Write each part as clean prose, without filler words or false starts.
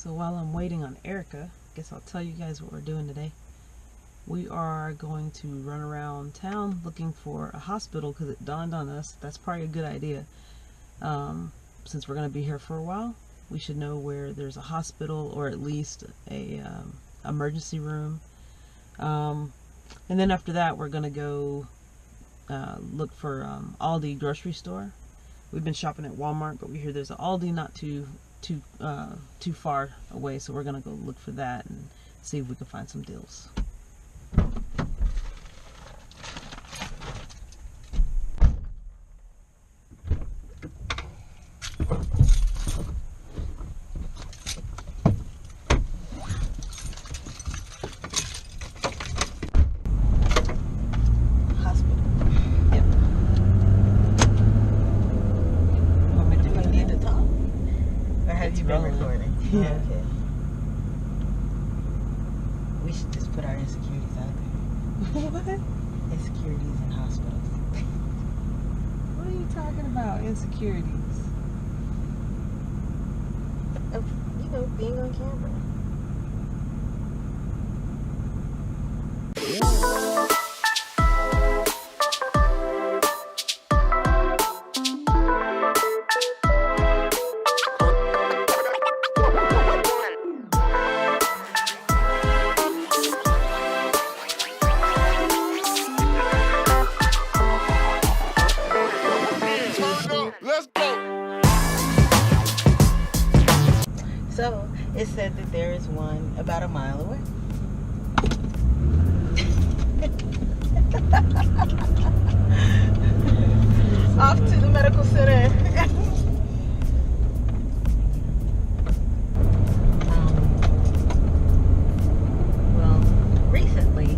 So while I'm waiting on Erica, I guess I'll tell you guys what we're doing today. We are going to run around town looking for a hospital because it dawned on us that's probably a good idea. Since we're going to be here for a while, we should know where there's a hospital or at least a emergency room. And then after that, we're going to go look for Aldi grocery store. We've been shopping at Walmart, but we hear there's an Aldi not too far away, so we're going to go look for that and see if we can find some deals. Yeah. Okay. We should just put our insecurities out there. What? Insecurities in hospitals. What are you talking about, insecurities? Of, being on camera. So, it said that there is one about a mile away. Off to the medical center. Well, recently,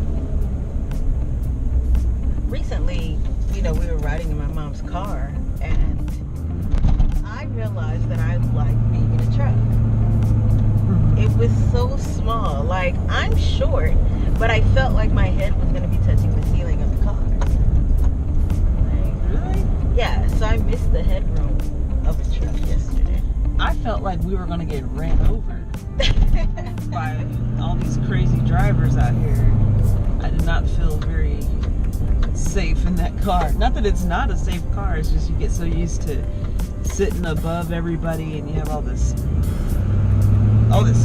we were riding in my mom's car, and I realized that I like being in a truck. It was so small. Like, I'm short, but I felt like my head was going to be touching the ceiling of the car. Really? Yeah, so I missed the headroom of a truck yesterday. I felt like we were going to get ran over by all these crazy drivers out here. I did not feel very safe in that car. Not that it's not a safe car, it's just you get so used to sitting above everybody and you have all this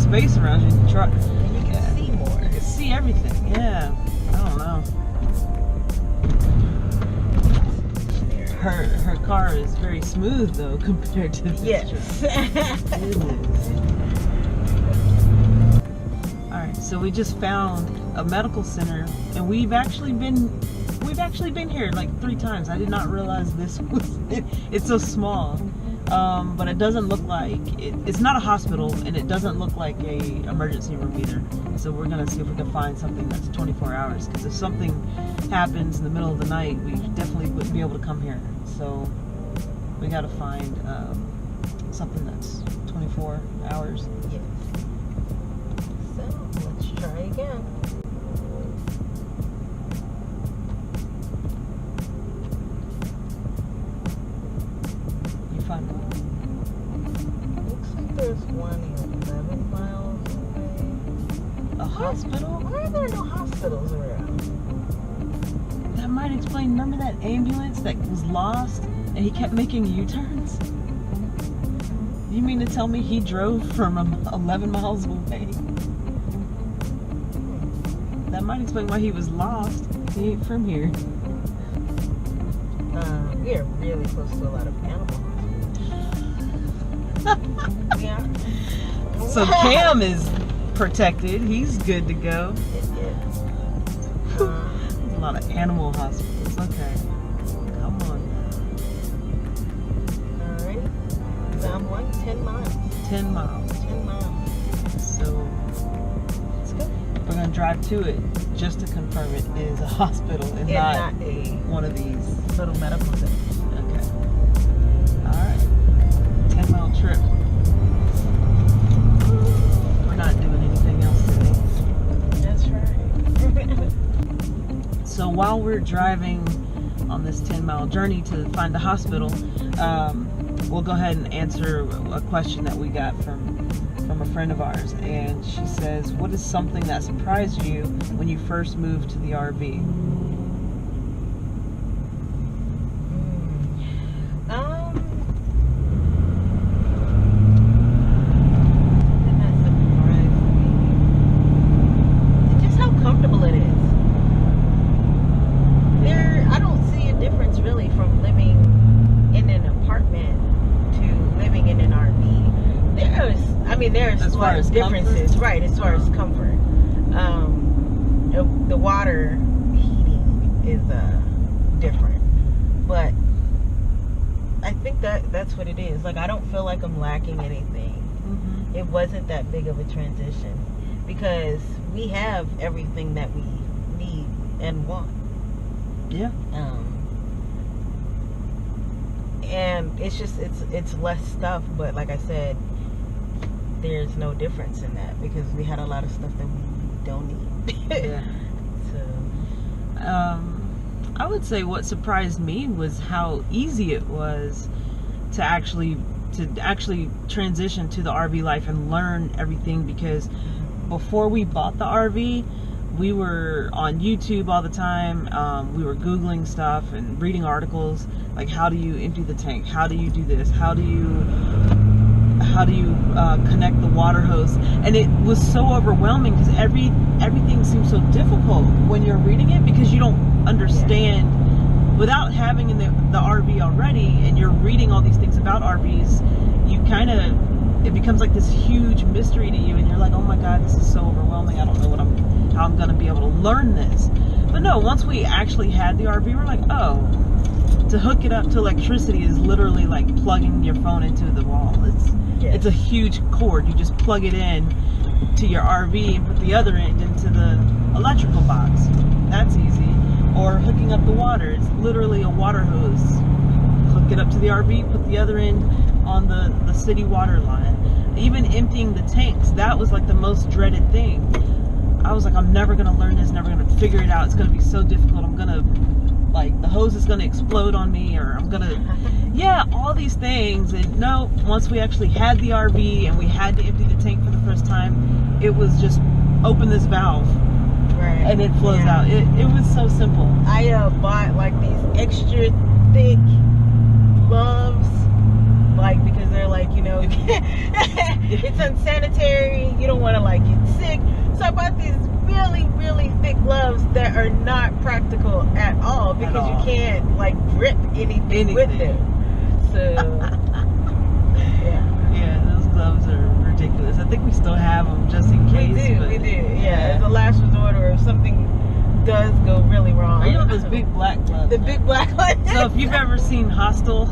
space around you in the truck. And you can see more. You can see everything. Yeah. I don't know. Her car is very smooth though compared to this truck. Goodness. Alright, so we just found a medical center, and we've actually been here like 3 times. I did not realize this was it's so small. But it doesn't look like it's not a hospital, and it doesn't look like a emergency room either. So we're gonna see if we can find something that's 24 hours, because if something happens in the middle of the night, we definitely wouldn't be able to come here. So we gotta find something that's 24 hours. Yes. So let's try again. Looks like there's one 11 miles away. A hospital? Why are there no hospitals around? That might explain. Remember that ambulance that was lost and he kept making U-turns? You mean to tell me he drove from 11 miles away? That might explain why he was lost. He ain't from here. We are really close to a lot of animal hospitals. Yeah. So Cam is protected. He's good to go. Yeah. There's a lot of animal hospitals. Okay. Come on. Alright. Found one. 10 miles. 10 miles. 10 miles. So Let's go. we're going to drive to it just to confirm it is a hospital and not a one of these little medical centers. Okay. Alright. 10-mile trip. We're not doing anything else today. That's right. So while we're driving on this 10-mile journey to find the hospital, we'll go ahead and answer a question that we got from from a friend of ours, and she says, what is something that surprised you when you first moved to the RV? There's slight differences, right, as far as comfort. The water heating is different, but I think that's what it is. Like, I don't feel like I'm lacking anything. Mm-hmm. It wasn't that big of a transition because we have everything that we need and want. Yeah. And it's just it's less stuff, but like I said, there's no difference in that because we had a lot of stuff that we don't need. Yeah. So, I would say what surprised me was how easy it was to actually transition to the RV life and learn everything, because before we bought the RV, we were on YouTube all the time. We were Googling stuff and reading articles like, how do you empty the tank? How do you do this? How do you connect the water hose? And it was so overwhelming because everything seems so difficult when you're reading it, because you don't understand. Without having the RV already, and you're reading all these things about RVs, it becomes like this huge mystery to you, and you're like, oh my god, this is so overwhelming. I don't know how I'm gonna be able to learn this. But no, once we actually had the RV, we're like, oh, to hook it up to electricity is literally like plugging your phone into the wall. It's a huge cord. You just plug it in to your RV and put the other end into the electrical box. That's easy. Or hooking up the water. It's literally a water hose. Hook it up to the RV, put the other end on the city water line. Even emptying the tanks, that was like the most dreaded thing. I was like, I'm never gonna learn this, never gonna figure it out. It's gonna be so difficult. The hose is gonna explode on me, or all these things. And no, once we actually had the RV and we had to empty the tank for the first time, it was just open this valve. Right. And it flows out. It was so simple. I bought like these extra thick gloves, like, because they're like, it's unsanitary. You don't want to get sick. So I bought these really, really thick gloves that are not practical at all, because you can't grip anything with them. So yeah, those gloves are ridiculous. I think we still have them just in case. We do. Yeah, as a last resort, or if something does go really wrong. Those big black gloves. The big black ones. So if you've ever seen Hostel,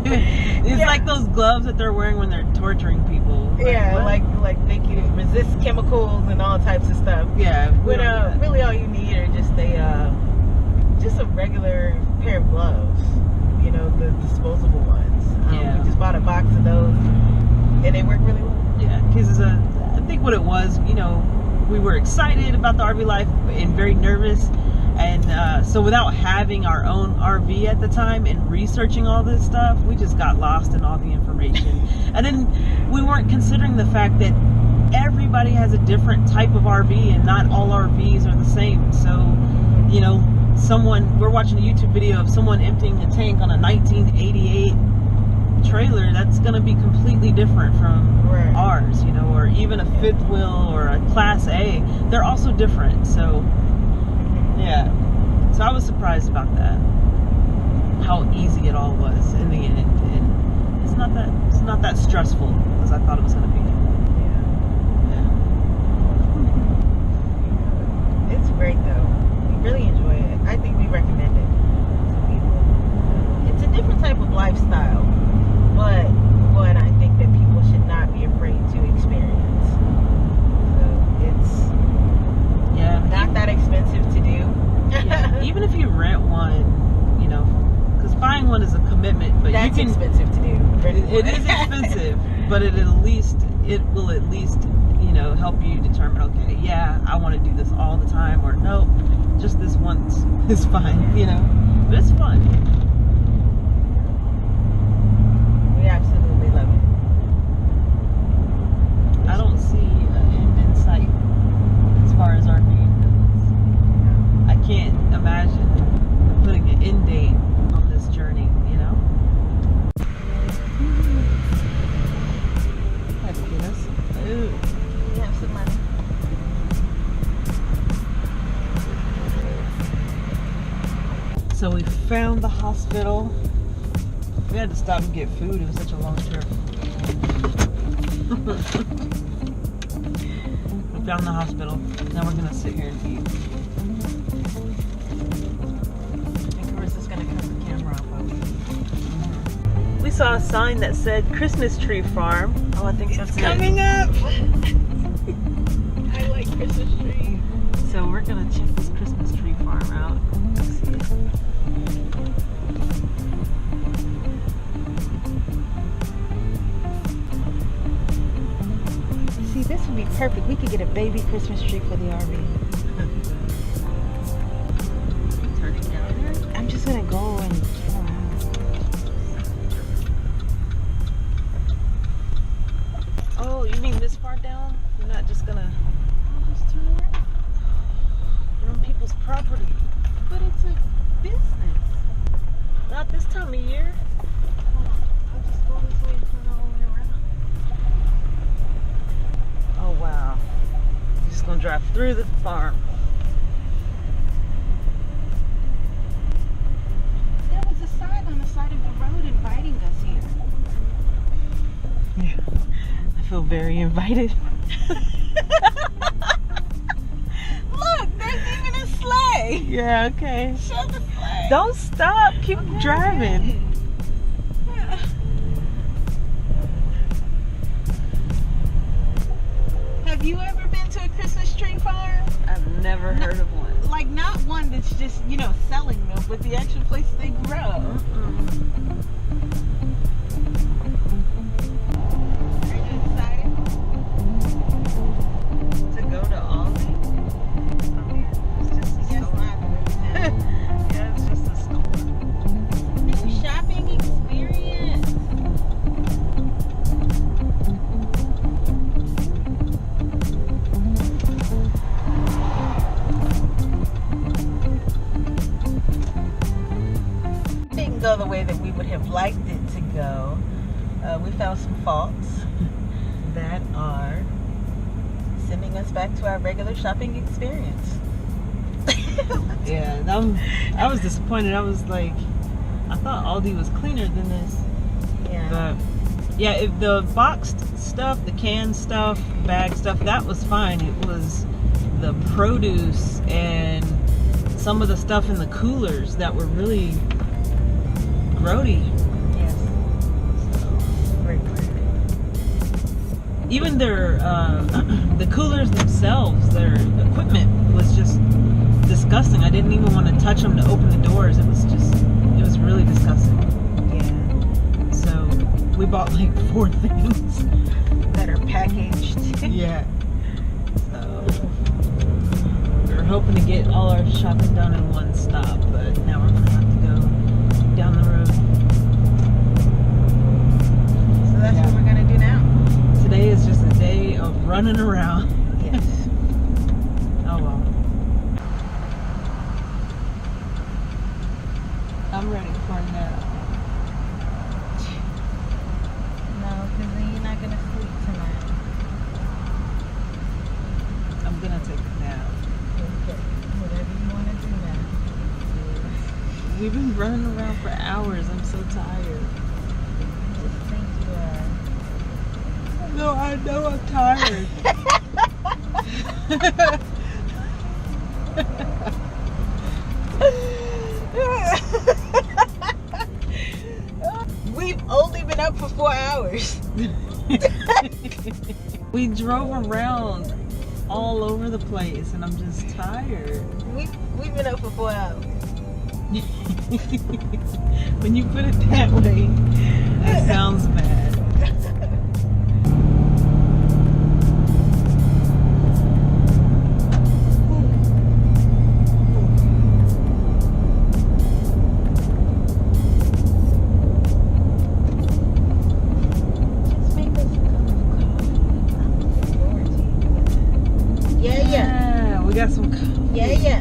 it's like those gloves that they're wearing when they're torturing people. Like they can resist chemicals and all types of stuff. Yeah. When really all you need are just a regular pair of gloves. The disposable ones. We just bought a box of those, and they work really well. Yeah, because I think what it was, we were excited about the RV life and very nervous. And so without having our own RV at the time and researching all this stuff, we just got lost in all the information. And then we weren't considering the fact that everybody has a different type of RV, and not all RVs are the same. So, we're watching a YouTube video of someone emptying a tank on a 1988 trailer. That's going to be completely different from ours, or even a fifth wheel or a Class A. They're also different. So yeah, so I was surprised about that, how easy it all was in the end, and it's not that stressful as I thought it was going to be. Yeah. It's great though. We really enjoy it. I think we recommend it to people. It's a different type of lifestyle, but one I think that people should not be afraid to experience. So it's not that expensive to do. Yeah, even if you rent one, because buying one is a commitment, but that's expensive to do. It is expensive, but it will at least help you determine, okay, I want to do this all the time, or no, just this once is fine, but it's fun. We absolutely love found the hospital. We had to stop and get food. It was such a long trip. We found the hospital. Now we're gonna sit here and eat. Of course, it's gonna cut the camera off while we eat. We saw a sign that said Christmas Tree Farm. Oh, I think that's Coming up! I like Christmas tree. So we're gonna check this Christmas Tree Farm out. Let's see it. See, this would be perfect. We could get a baby Christmas tree for the RV. Turning down here. I'm just gonna go and turn around. Oh, you mean this far down? You're not just gonna... I'll just turn around. You're on people's property. But it's a business. Not this time of year. Hold on. I'll just go this way and turn all the way around. Oh, wow. You're just gonna drive through the farm. There was a sign on the side of the road inviting us here. Yeah. I feel very invited. Look, there's even a sleigh. Yeah, okay. Show the sleigh. Don't stop. Keep driving. Yeah. Have you ever been to a Christmas tree farm? I've never heard of one. Like, not one that's just, you know, selling them, but the actual place they grow. Are you excited? To go to Aldi? I mean, it's just a Yes, store. Yeah, it's just a store. New shopping experience. Didn't go the way that we would have liked it to go. We found some faults that are sending us back to our regular shopping experience. Yeah, I was disappointed. I was like, I thought Aldi was cleaner than this. Yeah. But yeah, if the boxed stuff, the canned stuff, bag stuff, that was fine. It was the produce and some of the stuff in the coolers that were really grody. Yes. Great. Even their the coolers themselves, their equipment was just disgusting. I didn't even want to touch them to open the doors. It was really disgusting. Yeah. So we bought like 4 things. That are packaged. Yeah. So we were hoping to get all our shopping done in one stop, but now we're gonna have to go down the road. So that's what we're gonna do now. Today is just a day of running around. Yes. Oh well. I'm ready for a nap. No, because then you're not gonna sleep tonight. I'm gonna take a nap. Okay. Whatever you want to do now. We've been running around for hours. I'm so tired. Just think you are. No, I know I'm tired. We've only been up for 4 hours. We drove around all over the place and I'm just tired. We've been up for 4 hours. When you put it that way, it sounds bad. Just make us a cup of coffee. I'm looking forward to it. Yeah. Yeah, we got some. Yeah. Yeah.